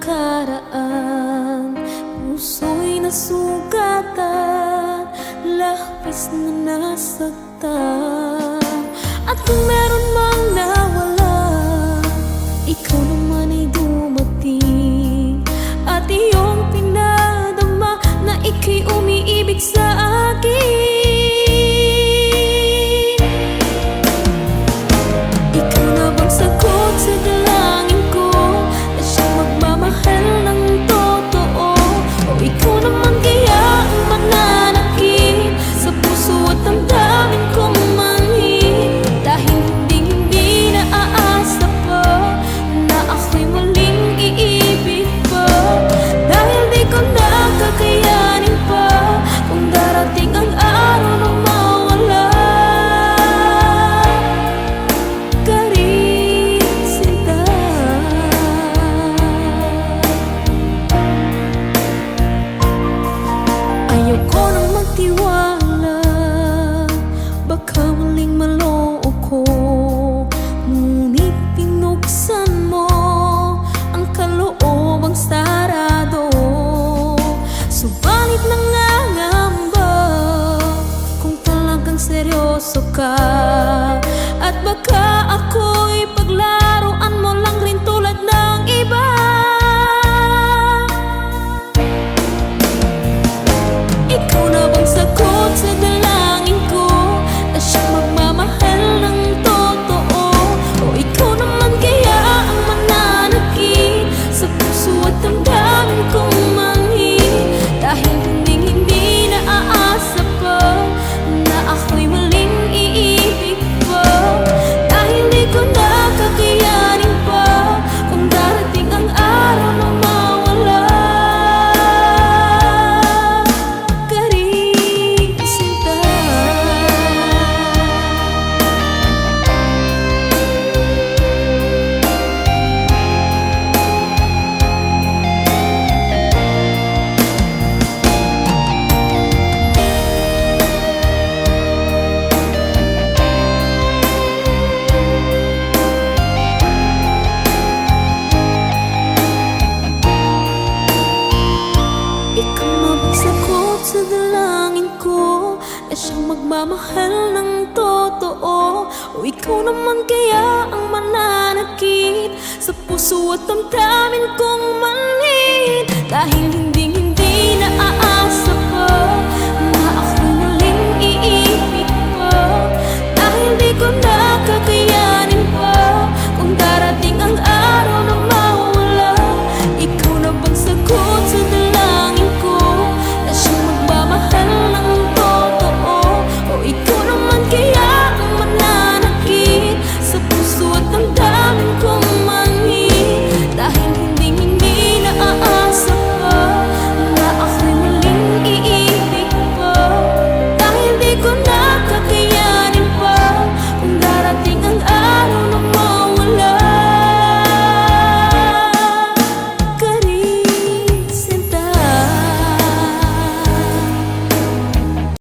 nakaraan, puso'y nasugatan, labis na nasaktan. At kung meron mang nawala, ikaw naman ay dumating, at iyong pinadama na ika'y umiibig sa akin. Ikaw na bang sagot sa dalangin ko, na siyang magmamahal ng totoo? O ikaw naman kaya ang mananakit sa puso at damdamin kong manhid? Dahil hindi na aasa pa na ako'y muling iibig pa. Dahil di ko na kakayanin pa kung darating ang araw na mawala ka rin, sinta. Ayoko nang magtiwala, baka muling maloo ko. Ngunit pinuksan mo ang kaloobang sarado. Subalit nangangamba kung talagang seryoso ka, at baka ako'y paglaruan mo lang rin tulad ng iba. Ikaw na bang sagot sa dalangin ko, na siyang magmamahal ng totoo? O ikaw naman kaya ang mananakit sa puso at damdamin kong manhid? Dahil hindi na aasa pa na ako'y muling iibig pa. Dahil di ko na kakayanin pa kung darating ang araw na mawala ka rin, sinta. Ikaw na bang sagot sa dalangin ko, na siyang magmamahal ng totoo? O ikaw naman kaya ang mananakit sa puso at damdamin kong manhid? Dahil hindi